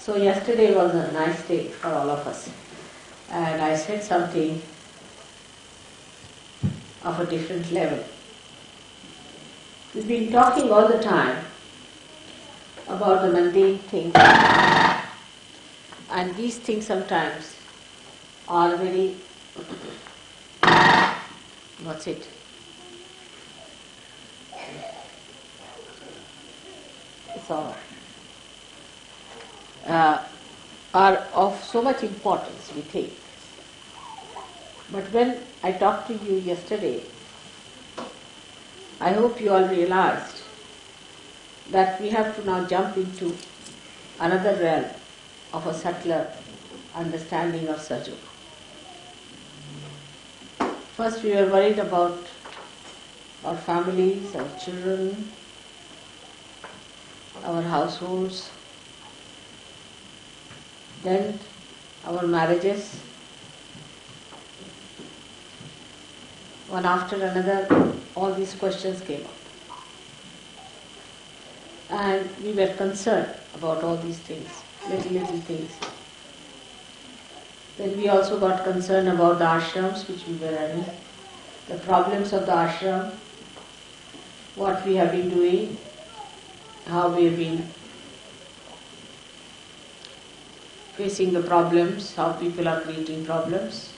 So yesterday was a nice day for all of us, and I said something of a different level. We've been talking all the time about the mundane things, and these things sometimes are very, what's it? It's all right. Are of so much importance, we think. But when I talked to you yesterday, I hope you all realized that we have to now jump into another realm of a subtler understanding of Sajo. First we were worried about our families, our children, our households, then our marriages. One after another, all these questions came up. And we were concerned about all these things, little things. Then we also got concerned about the ashrams which we were running, the problems of the ashram, what we have been doing, how we have been facing the problems, how people are creating problems.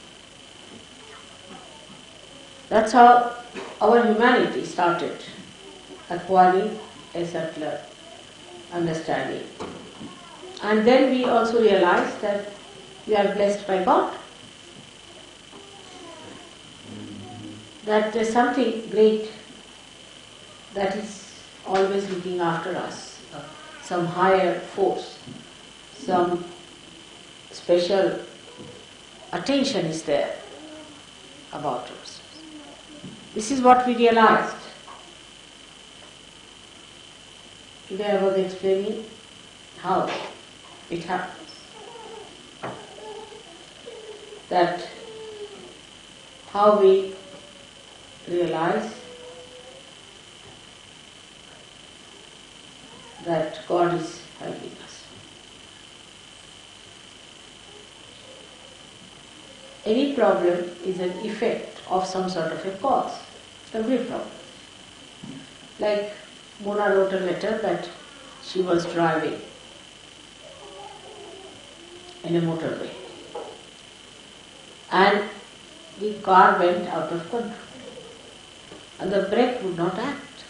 That's how our humanity started acquiring a subtler understanding. And then we also realized that we are blessed by God, that there's something great that is always looking after us, some higher force, some special attention is there about us. This is what we realized. Today I was explaining how it happens. That how we realize that God is helping us. Any problem is an effect of some sort of a cause. Every problem. Like Mona wrote a letter that she was driving in a motorway and the car went out of control and the brake would not act.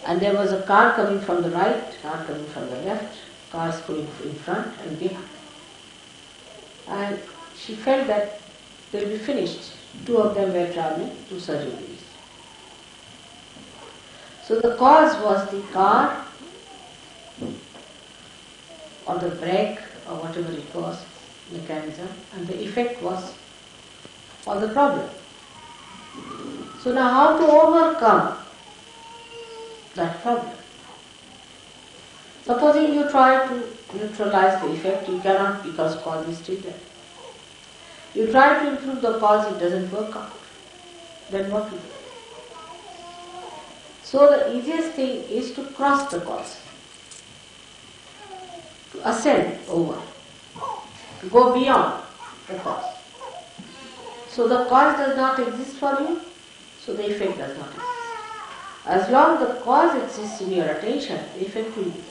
And there was a car coming from the right, car coming from the left, cars going in front and behind. And she felt that they'll be finished. Two of them were traveling to surgeries. So the cause was the car or the brake or whatever it was, mechanism, and the effect was all the problem. So now how to overcome that problem? Supposing you try to neutralize the effect, you cannot because cause is still there. You try to improve the cause, it doesn't work out. Then what to do? So the easiest thing is to cross the cause, to ascend over, to go beyond the cause. So the cause does not exist for you, so the effect does not exist. As long as the cause exists in your attention, the effect will be there.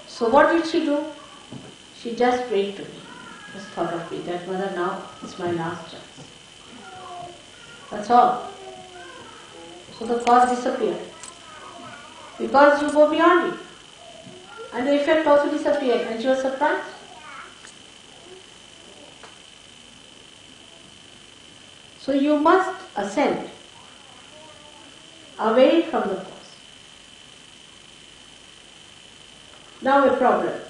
So what did she do? She just prayed to me. Just thought of me that Mother, now it's my last chance. That's all. So the cause disappeared. Because you go beyond it. And the effect also disappeared and she was surprised. So you must ascend away from the cause. Now a problem.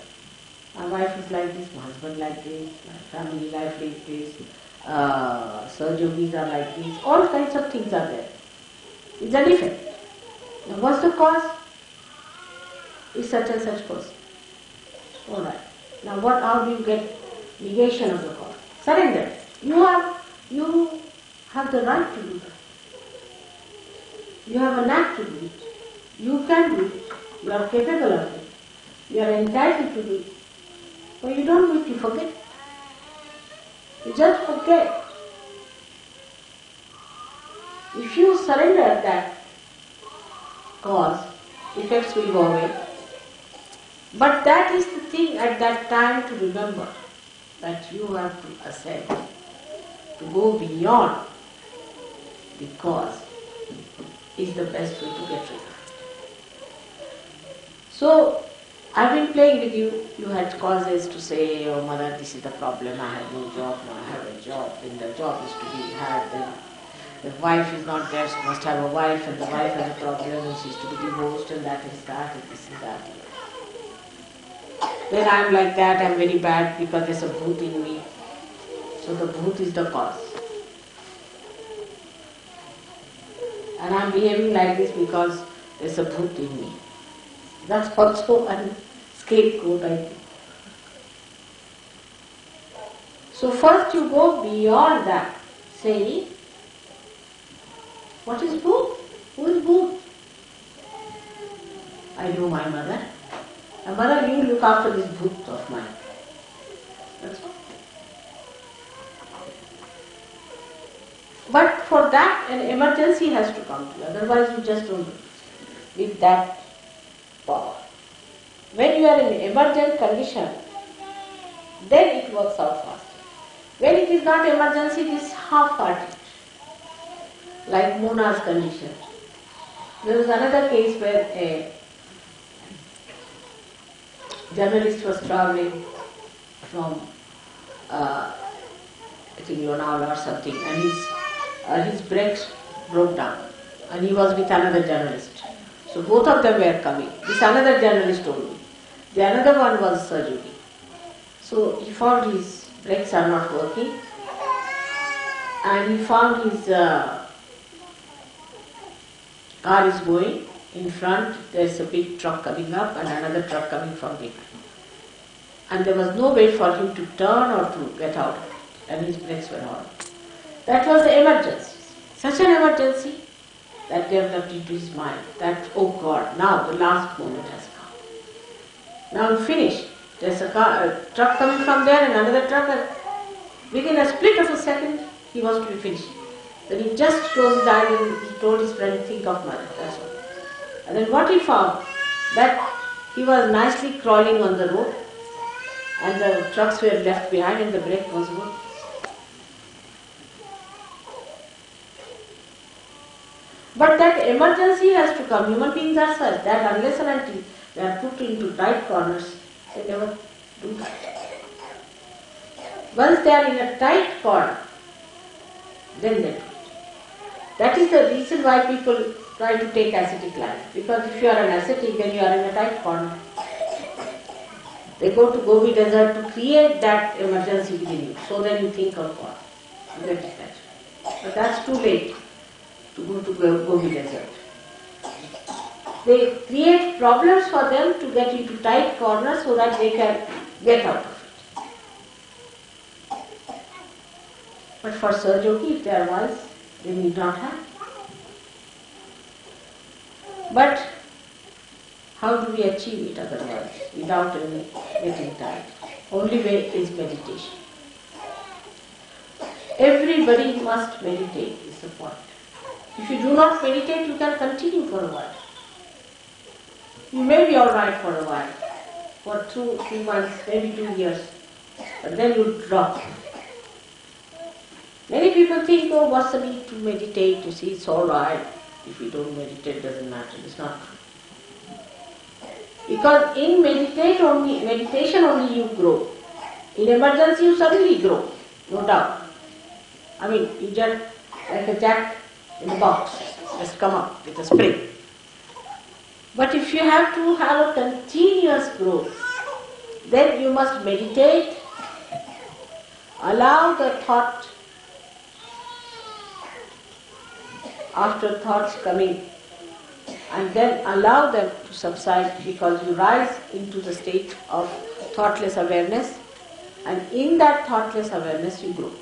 My wife is like this, my husband like this, my family life like this, surgeries are like this, all kinds of things are there. It's an effect. Now what's the cause? Is such and such person. Alright. Now how do you get negation of the cause? Surrender. You have the right to do that. You have a knack to do it. You can do it. You are capable of it. You are entitled to do it. But you don't need to forget. You just forget. If you surrender that cause, effects will go away. But that is the thing at that time to remember, that you have to ascend, to go beyond the cause is the best way to get rid of it. So, I've been playing with you. You had causes to say, oh mother, this is the problem, I have no job, now I have a job, and the job is to be had, then the wife is not there, she must have a wife, and the wife has a problem, and she is to be divorced, and that is that, and this is that. When I am like that, I am very bad because there is a bhoot in me. So the bhoot is the cause. And I am behaving like this because there is a bhoot in me. That's also a scapegoat, I think. So first you go beyond that, saying, what is bhoot? Who is bhoot? I know my mother. And mother, you look after this bhoot of mine. That's all. But for that, an emergency has to come to you. Otherwise, you just don't do it with that power. When you are in emergent condition, then it works out faster. When it is not emergency, it is half-hearted. Like Mona's condition. There was another case where a journalist was travelling from, I think Lonavala or something, and his brakes broke down, and he was with another journalist. So both of them were coming. This another journalist told me. The another one was surgery. So he found his brakes are not working, and he found his car is going. In front there is a big truck coming up and another truck coming from behind. And there was no way for him to turn or to get out of it. And his brakes were on. That was the emergency. Such an emergency that developed into his mind that, oh God, now the last moment has come. Now I'm finished. There's a truck coming from there and another truck, and within a split of a second he was to be finished. Then he just closed his eyes and he told his friend, think of mother, that's all. And then what he found, that he was nicely crawling on the road and the trucks were left behind and the brake was good. But that emergency has to come. Human beings are such that unless and until they are put into tight corners, they never do that. Once they are in a tight corner, then they do it. That is the reason why people try to take ascetic life. Because if you are an ascetic, then you are in a tight corner. They go to Gobi desert to create that emergency within you. So then you think of God. You get detached. But that's too late to go to Gobi desert. They create problems for them to get into tight corners so that they can get out of it. But for Sahajogi, if they are wise, they need not have. But how do we achieve it otherwise, without any getting tired? Only way is meditation. Everybody must meditate, is the point. If you do not meditate, you can continue for a while. You may be alright for a while, for 2-3 months, maybe 2 years, but then you drop. Many people think, oh, what's the need to meditate? You see, it's alright. If you don't meditate, it doesn't matter. It's not true. Because in meditation only you grow. In emergency you suddenly grow, no doubt. I mean, you just, like a jack in the box, just come up with a spring. But if you have to have a continuous growth, then you must meditate, allow the thought, after thoughts coming, and then allow them to subside, because you rise into the state of thoughtless awareness, and in that thoughtless awareness you grow.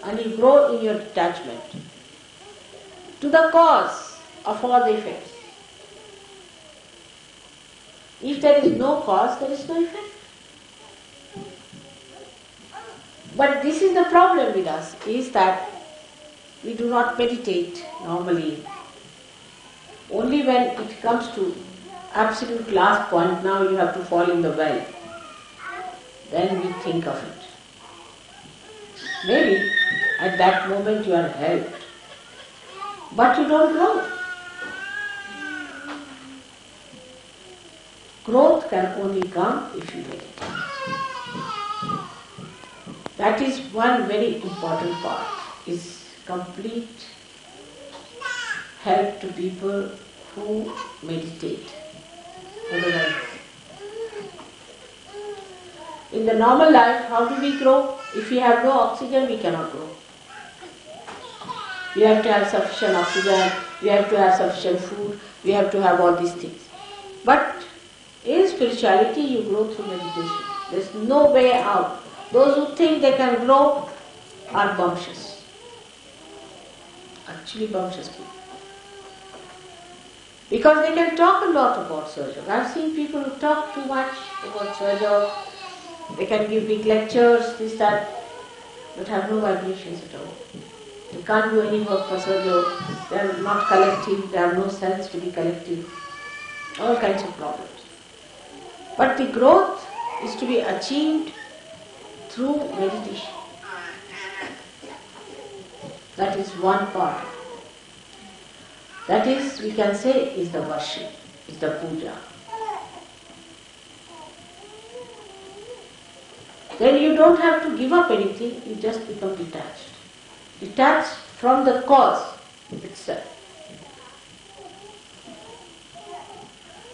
And you grow in your detachment to the cause of all the effects. If there is no cause, there is no effect. But this is the problem with us, is that we do not meditate normally. Only when it comes to absolute last point, now you have to fall in the well, then we think of it. Maybe at that moment you are helped, but you don't grow. Growth can only come if you meditate. That is one very important part, is complete help to people who meditate. Otherwise, in the normal life, how do we grow? If we have no oxygen, we cannot grow. We have to have sufficient oxygen, we have to have sufficient food, we have to have all these things. But in spirituality, you grow through meditation. There is no way out. Those who think they can grow are bumptious. Actually bumptious people. Because they can talk a lot about Sahaja. I have seen people who talk too much about Sahaja. They can give big lectures, this, that, but have no vibrations at all. They can't do any work for Sahaja. They are not collective, they have no sense to be collective. All kinds of problems. But the growth is to be achieved through meditation. That is one part. That is, we can say, is the worship, is the puja. Then you don't have to give up anything, you just become detached. Detached from the cause itself.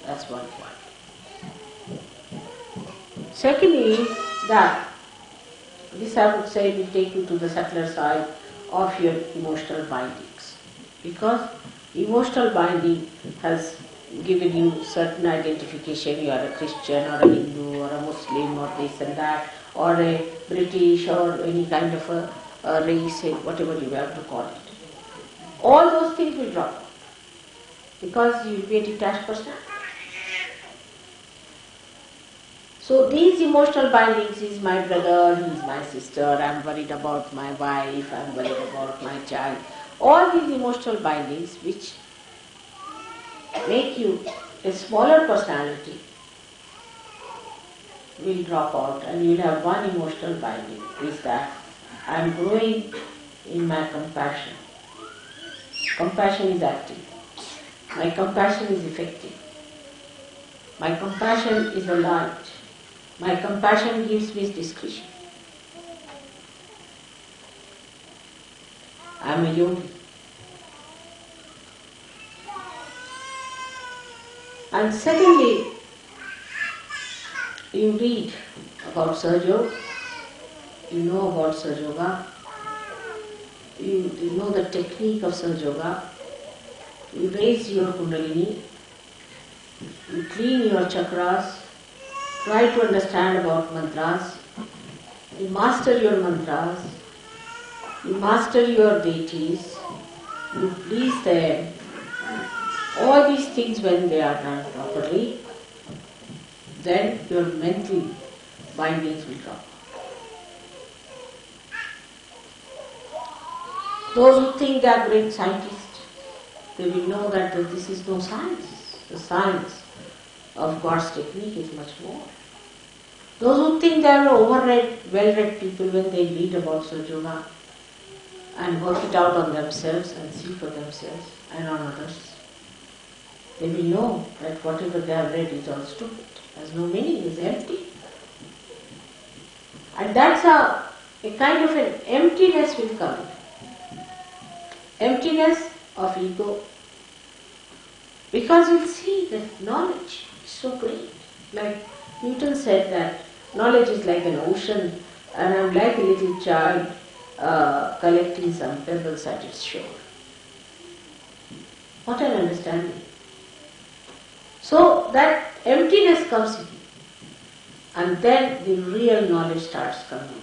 That's one point. Secondly, that this I would say will take you to the subtler side of your emotional bindings. Because emotional binding has given you certain identification, you are a Christian or a Hindu or a Muslim or this and that, or a British or any kind of a race, whatever you have to call it. All those things will drop because you will be a detached person. So these emotional bindings is my brother, he is my sister, I am worried about my wife, I am worried about my child. All these emotional bindings which make you a smaller personality will drop out and you will have one emotional binding, is that I am growing in my compassion. Compassion is active. My compassion is effective. My compassion is a light. My compassion gives me discretion. I am a yogi. And secondly, you read about Sahaja, you know about Sahaja Yoga, you know the technique of Sahaja Yoga, you raise your kundalini, you clean your chakras, try to understand about mantras, you master your mantras, you master your deities, you please them. All these things when they are done properly, then your mental bindings will drop. Those who think they are great scientists, they will know that this is no science. The science of God's technique is much more. Those who think they are well-read people when they read about Sahaja Yoga and work it out on themselves and see for themselves and on others, they will know that whatever they have read is all stupid, has no meaning, is empty. And that's how a kind of an emptiness will come. Emptiness of ego. Because you'll see that knowledge is so great. Like Newton said that knowledge is like an ocean and I'm like a little child collecting some pebbles at its shore. What an understanding. So that emptiness comes in and then the real knowledge starts coming.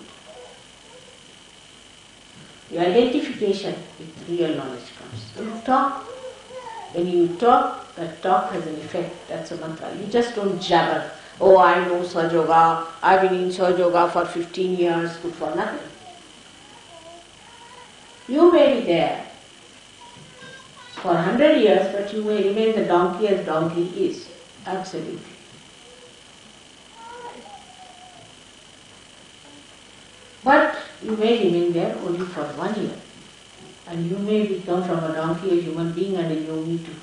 The identification with real knowledge comes. You talk When you talk, that talk has an effect. That's a mantra. You just don't jabber. Oh, I know Saj Yoga. I've been in Saj Yoga for 15 years. Good for nothing. You may be there for 100 years, but you may remain the donkey as donkey is. Absolutely. But you may remain there only for 1 year. And you may become from a donkey a human being and a yogi too.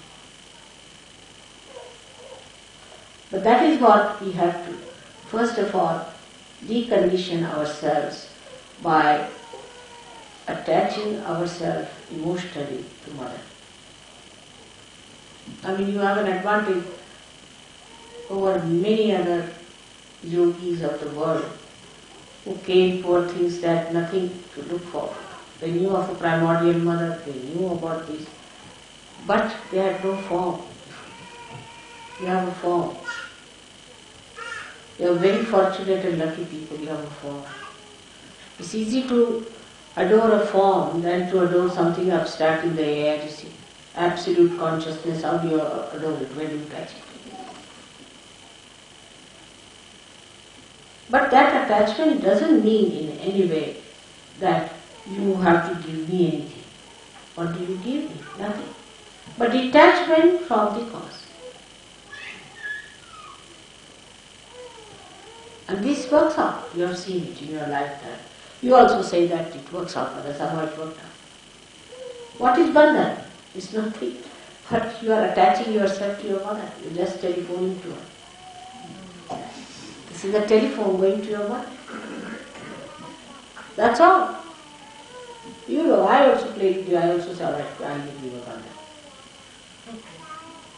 But that is what we have to, first of all, decondition ourselves by attaching ourselves emotionally to Mother. I mean, you have an advantage over many other yogis of the world who came for things that nothing to look for. They knew of a primordial mother, they knew about this, but they had no form. You have a form. You are very fortunate and lucky people, you have a form. It's easy to adore a form than to adore something abstract in the air, you see. Absolute consciousness, how do you adore it when you touch it? But that attachment doesn't mean in any way that you have to give me anything. What do you give me? Nothing. But detachment from the cause. And this works out. You have seen it in your lifetime. You also say that it works out, but that's how it worked out. What is bandhan? It's nothing. But you are attaching yourself to your mother. You are just telephoning to her. This is a telephone going to your mother. That's all. You know, I also play with you. I also say, alright, I'll give you a bandhan.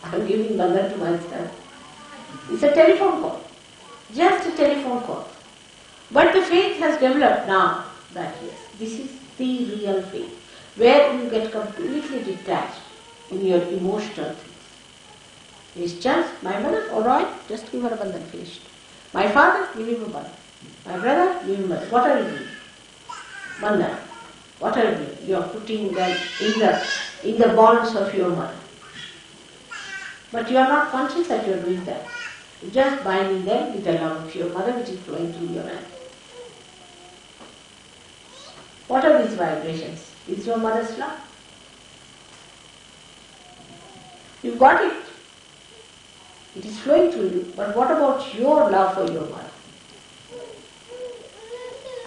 I'm giving bandhan to myself. It's a telephone call. Just a telephone call. But the faith has developed now that yes, this is the real faith, where you get completely detached in your emotional things. It's just, my mother, alright, just give her a bandhan, finished. My father, give him a bandhan. My brother, give him a bandhan. What are you doing? Bandhan. What are you doing? You are putting them in the bonds of your mother. But you are not conscious that you are doing that. You are just binding them with the love of your mother which is flowing through your hand. What are these vibrations? It's your mother's love. You've got it. It is flowing through you. But what about your love for your mother?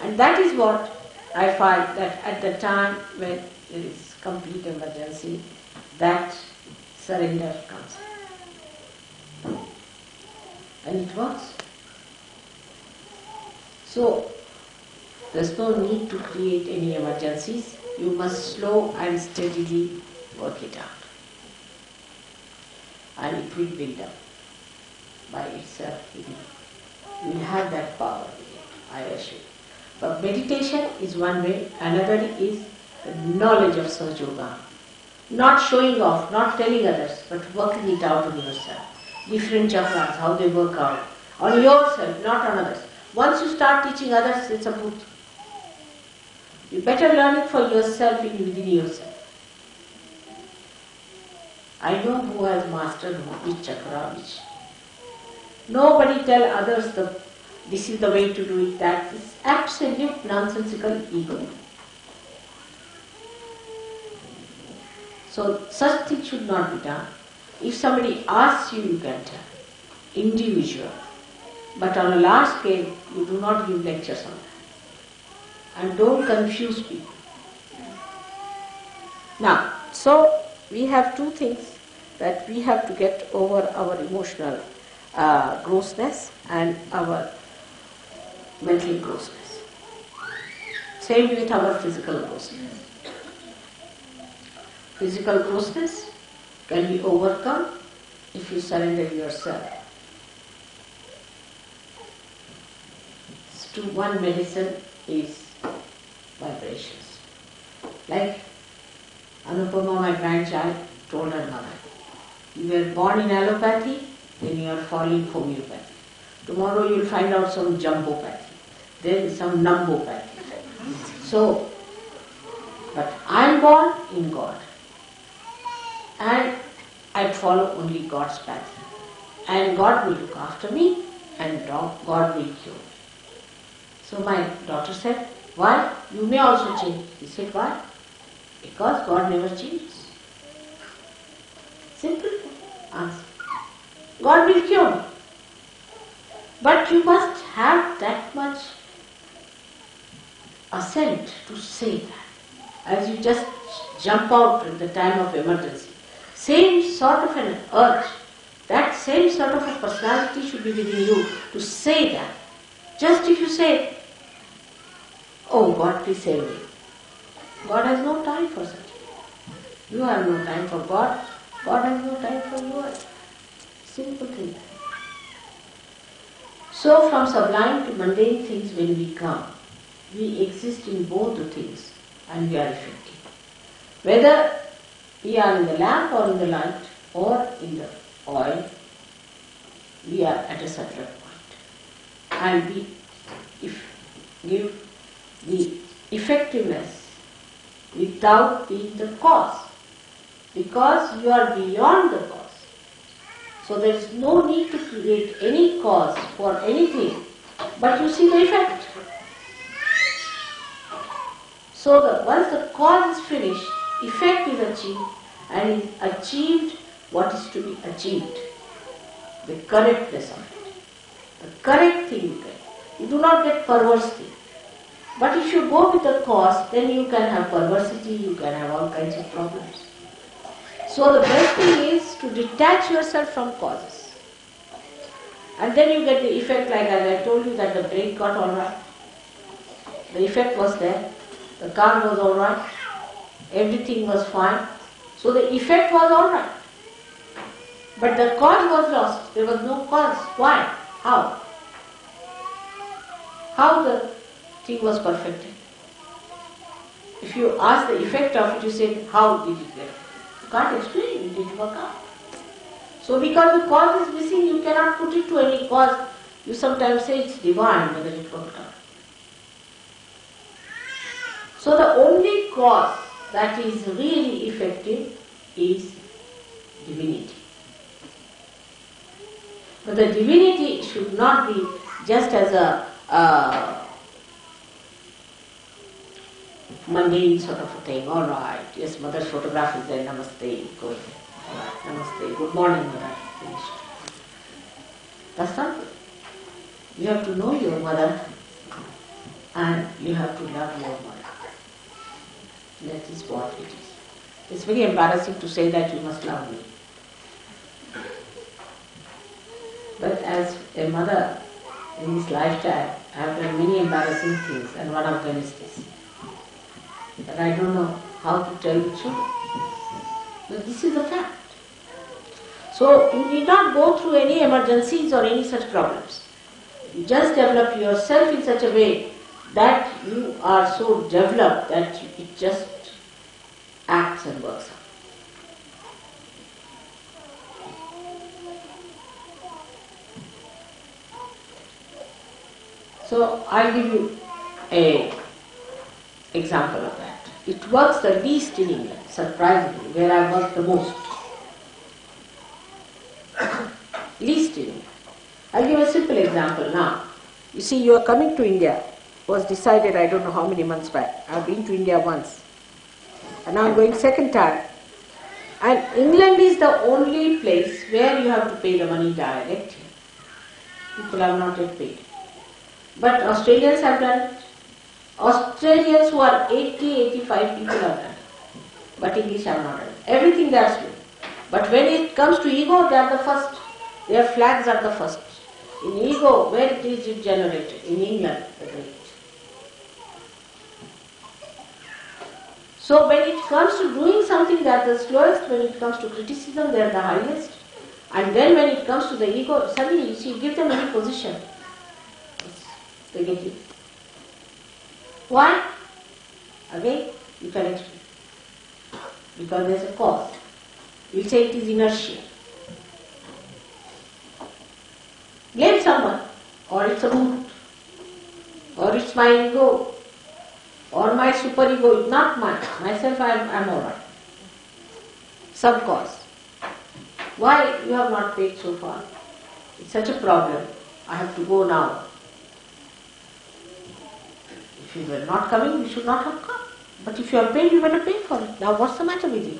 And that is what I find that at the time when there is complete emergency, that surrender comes. And it works. So, there's no need to create any emergencies. You must slow and steadily work it out. And it will build up by itself. You will have that power in it, I assure you. But meditation is one way, another is the knowledge of Saj Yoga. Not showing off, not telling others, but working it out on yourself. Different chakras, how they work out. On yourself, not on others. Once you start teaching others, it's a bhoot. You better learn it for yourself within yourself. I know who has mastered which chakra, which. Nobody tell others this is the way to do it, that is absolute nonsensical ego. So such things should not be done. If somebody asks you, you can tell. Individual. But on a large scale, you do not give lectures on that. And don't confuse people. Now, so we have two things that we have to get over our emotional grossness and our mental grossness. Same with our physical grossness. Physical grossness can be overcome if you surrender yourself to one medicine is vibrations. Like Anupama, my grandchild, told her mother, you were born in allopathy, then you are falling homeopathy. Tomorrow you will find out some jumbopathy, then some numbopathy. So, but I am born in God. And I'd follow only God's path. And God will look after me and God will cure me. So my daughter said, why? You may also change. He said, why? Because God never changes. Simple answer. God will cure me. But you must have that much assent to say that. As you just jump out at the time of emergency. Same sort of an urge, that same sort of a personality should be within you to say that. Just if you say, oh God, please save me. God has no time for such. You have no time for God. God has no time for you. Simple thing. So from sublime to mundane things when we come, we exist in both the things and we are effective. Whether we are in the lamp or in the light or in the oil, we are at a certain point. And we give the effectiveness without being the cause. Because you are beyond the cause. So there is no need to create any cause for anything, but you see the effect. So once the cause is finished, effect is achieved, and is achieved what is to be achieved. The correctness of it. The correct thing you get. You do not get perverse thing. But if you go with the cause, then you can have perversity, you can have all kinds of problems. So the best thing is to detach yourself from causes. And then you get the effect, like as I told you that the brake got alright. The effect was there. The car was alright. Everything was fine. So the effect was alright. But the cause was lost. There was no cause. Why? How? How the thing was perfected? If you ask the effect of it, you say, how did it get? You can't explain, it didn't work out. So because the cause is missing, you cannot put it to any cause. You sometimes say it's divine, whether it worked out. So the only cause that is really effective is divinity. But the divinity should not be just as a mundane sort of a thing. All right, yes, mother's photograph is there, namaste, go ahead. All right, namaste, good morning, mother, finished. That's not good. You have to know your mother and you have to love your mother. That is what it is. It's very embarrassing to say that you must love me. But as a mother in this lifetime, I have done many embarrassing things, and one of them is this. But I don't know how to tell the truth. But this is a fact. So you need not go through any emergencies or any such problems. You just develop yourself in such a way that you are so developed that it just acts and works out. So I'll give you an example of that. It works the least in England, surprisingly, where I work the most. Least in England. I'll give a simple example now. You see, you are coming to India. It was decided I don't know how many months back. I've been to India once. And now I'm going second time. And England is the only place where you have to pay the money direct. People have not yet paid. But Australians have done it. Australians who are 80, 85 people have done it. But English have not done it. Everything they are slow. But when it comes to ego, they are the first. Their flags are the first. In ego, where is it generated? In England, the great. So when it comes to doing something, they are the slowest. When it comes to criticism, they are the highest. And then when it comes to the ego, suddenly you see, give them any position. They get it. Why? Again, you can explain. Because there is a cause. You will say it is inertia. Blame someone, or it's a mood, or it's my ego, or my superego, not mine. Myself, I'm alright. Some cause. Why you have not paid so far? It's such a problem. I have to go now. If you were not coming, you should not have come. But if you are paid, you better pay for it. Now what's the matter with you?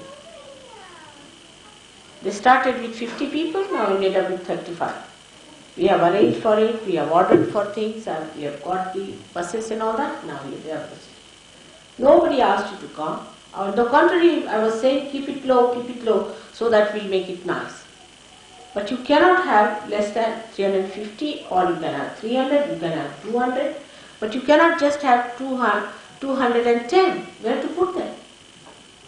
They started with 50 people, now we ended up with 35. We have arranged for it, we have ordered for things, and we have got the buses and all that. Now we have buses. Nobody asked you to come. On the contrary, I was saying keep it low, so that we'll make it nice. But you cannot have less than 350, or you can have 300, you can have 200, but you cannot just have 210. Where to put them?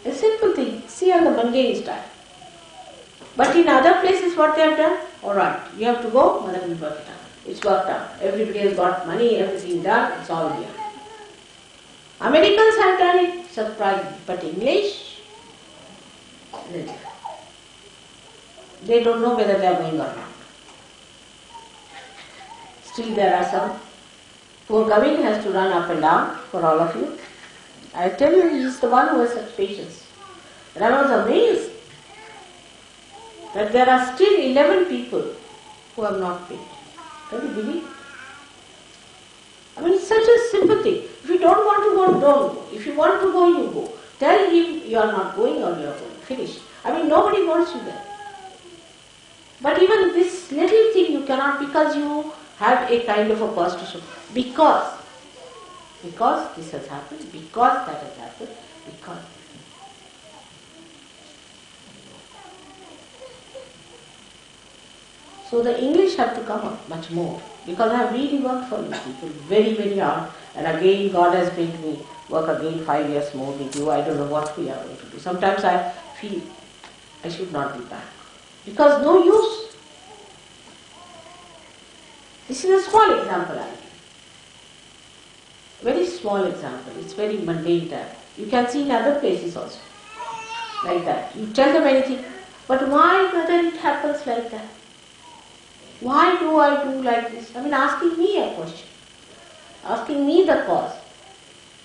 A simple thing. See on the mundane style. But in other places what they have done? Alright, you have to go, mother will work it out. It's worked out. Everybody has got money, everything done, it's all here. Americans have done it, surprisingly, but English, they don't know whether they are going or not. Still there are some. Poor Gavin has to run up and down for all of you. I tell you, he is the one who has such patience. And I was amazed that there are still 11 people who have not paid. Can you believe? I mean, it's such a simple thing. If you don't want to go, don't go. If you want to go, you go. Tell him you are not going or you are going. Finish. I mean, nobody wants you there. But even this little thing you cannot, because you have a kind of a purse to show. Because this has happened, because that has happened, because. So the English have to come up much more, because I have really worked for you people very, very hard, and again God has made me work again 5 years more with you. I don't know what we are going to do. Sometimes I feel I should not be back, because no use. This is a small example I give. Very small example. It's very mundane type. You can see in other places also, like that. You tell them anything, but why, mother, it happens like that? Why do I do like this? I mean, asking me a question. Asking me the cause.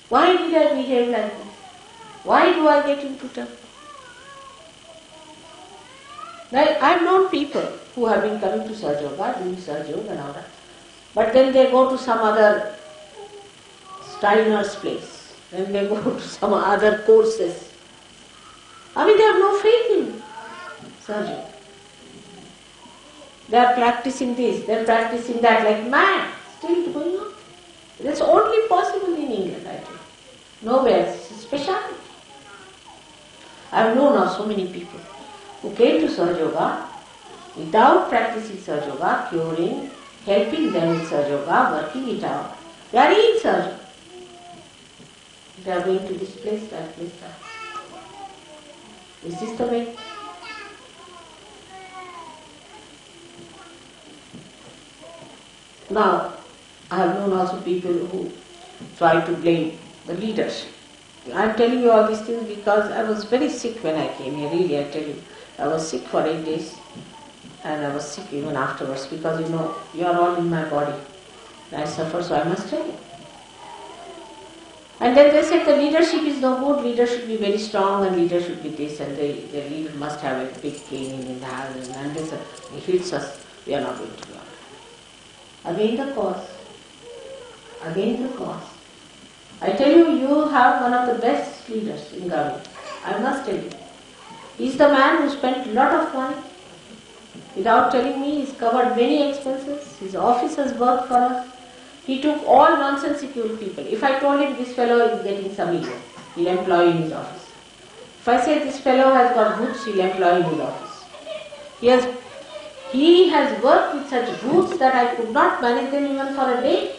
Why did I behave like this? Why do I get into trouble? Now, I've known people who have been coming to Surge Yoga, doing Surge Yoga and all that. But then they go to some other Steiner's place. Then they go to some other courses. I mean, they have no faith in Surge Yoga. They are practicing this, they are practicing that like mad. Still going on. That's only possible in England, I think. Nowhere. It's a speciality. I have known of so many people who came to Surge Yoga without practicing Surge Yoga, curing, helping them with Surge Yoga, working it out. They are in Surge Yoga. They are going to this place, that place, that. Is this the way? Now, I have known also people who try to blame the leaders. I am telling you all these things because I was very sick when I came here, really, I tell you. I was sick for 8 days and I was sick even afterwards because you are all in my body. I suffer, so I must tell you. And then they said the leadership is no good, leader should be very strong and leader should be this, and the leader must have a big cane in the hand, and this, he hits us, we are not going to do it. Again the cause. Again the cause. I tell you, you have one of the best leaders in Gavi. I must tell you. He is the man who spent a lot of money. Without telling me, he's covered many expenses. His office has worked for us. He took all nonsensical people. If I told him this fellow is getting some ego, he'll employ in his office. If I say this fellow has got goods, he'll employ in his office. He has worked with such goods that I could not manage them even for a day.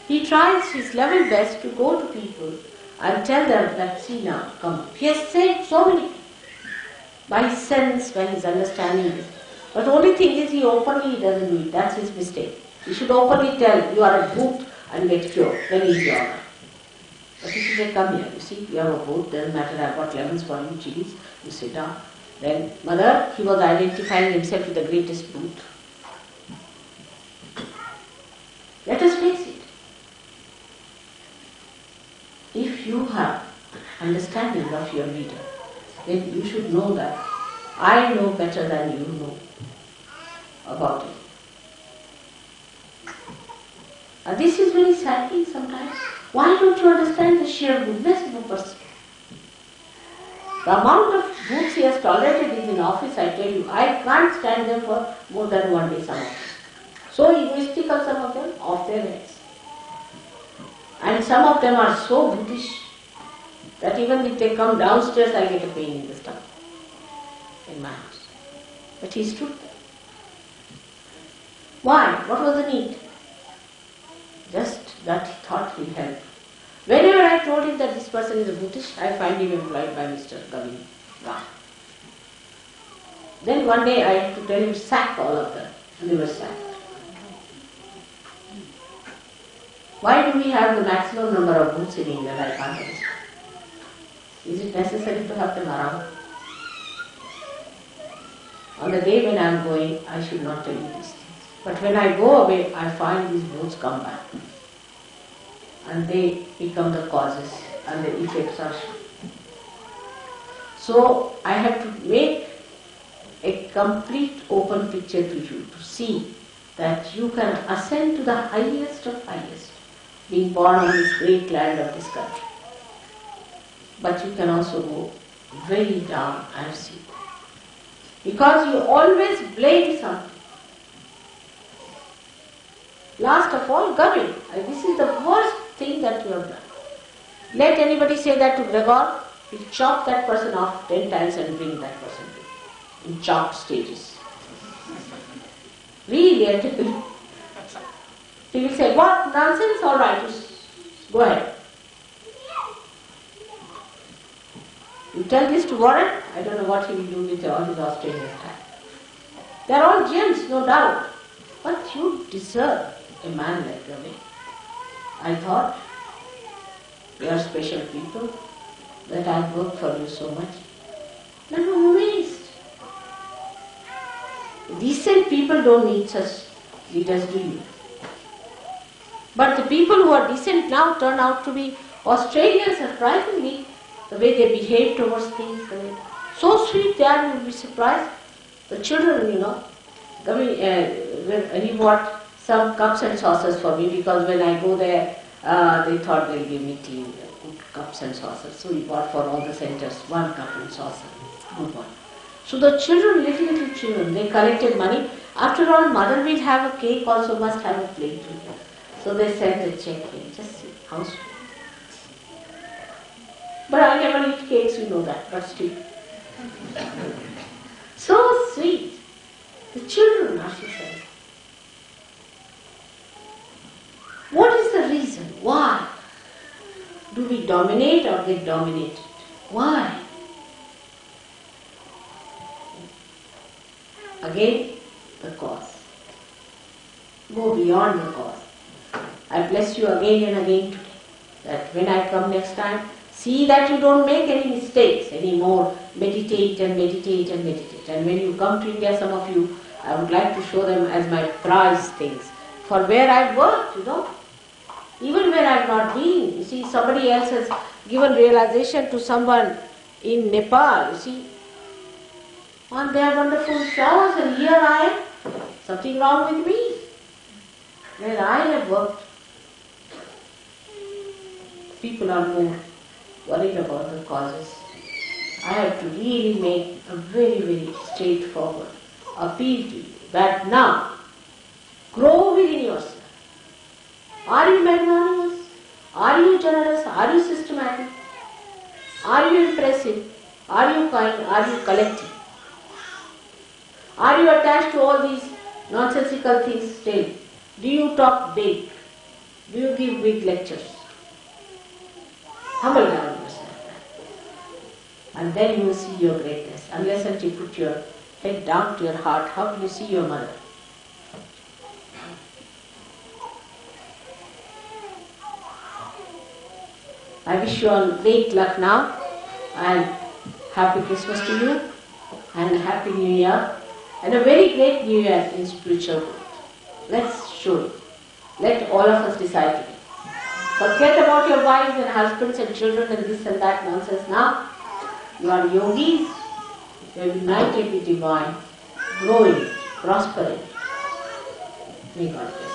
He tries his level best to go to people and tell them that, see now, come. He has said so many things. By his sense, by his understanding. But the only thing is he openly doesn't do it. That's his mistake. He should openly tell you are a boot and get cured. Then he's your honor. But if you say, come here, you see, you have a boot, doesn't matter, I've got lemons for you, chilies, you sit down. Then, mother, he was identifying himself with the greatest boot. Let us face it. If you have understanding of your leader, then you should know that I know better than you know about it. And this is very saddening sometimes. Why don't you understand the sheer goodness of a person? The amount of books he has tolerated in the office, I tell you, I can't stand them for more than one day, some of them. So egoistical, some of them, off their heads. And some of them are so brutish that even if they come downstairs, I get a pain in the stomach in my house. But he stood there. Why? What was the need? Just that he thought he'll help. Whenever I told him that this person is a Buddhist, I find him employed by Mr. Gavin. Then one day I had to tell him, sack all of them. And they were sacked. Why do we have the maximum number of booths in England? I can't understand. Is it necessary to have them around? On the day when I am going, I should not tell you these things. But when I go away, I find these booths come back. And they become the causes and the effects are shown. So I have to make a complete open picture to you to see that you can ascend to the highest of highest, being born on this great land of this country. But you can also go very down and see. Because you always blame something. Last of all, Gavin. This is the worst thing that you have done. Let anybody say that to Gregor, he'll chop that person off 10 times and bring that person to in chopped stages. Really, I tell you. He will say, what nonsense, all right, go ahead. You tell this to Warren, I don't know what he will do with all his Australian time. They are all gems, no doubt. But you deserve a man like Gavin. I thought, you are special people, that I have worked for you so much. Never waste. Decent people don't need such leaders, do you? But the people who are decent now turn out to be Australians, surprisingly, the way they behave towards things. So sweet they are, you will be surprised. The children, he bought some cups and saucers for me because when I go there, they thought they'll give me tea, good cups and saucers. So he bought for all the centers 1 cup and saucer, good one. So the children, little children, they collected money. After all, mother will have a cake, also must have a plate too. So they sent a check in. Just see how sweet. But I never eat cakes, you know that, but still. So sweet. The children are, she says. What is the reason? Why do we dominate or get dominated? Why? Again, the cause. Go beyond the cause. I bless you again and again today, that when I come next time, see that you don't make any mistakes anymore. Meditate and meditate and meditate. And when you come to India, some of you, I would like to show them as my prize things. For where I've worked, even where I've not been. You see, somebody else has given realization to someone in Nepal, you see. And they are wonderful flowers and here I am. Something wrong with me. Where I have worked, people are more worried about the causes. I have to really make a very straightforward appeal to you that now, grow within yourself. Are you magnanimous? Are you generous? Are you systematic? Are you impressive? Are you kind? Are you collective? Are you attached to all these nonsensical things still? Do you talk big? Do you give big lectures? Humble down yourself. And then you will see your greatness. Unless until you put your head down to your heart, how do you see your mother? I wish you all great luck now and happy Christmas to you and happy New Year and a very great New Year in spiritual growth. Let's show it. Let all of us decide today. Forget about your wives and husbands and children and this and that nonsense now. You are yogis, you are united with divine, growing, prospering. May God bless.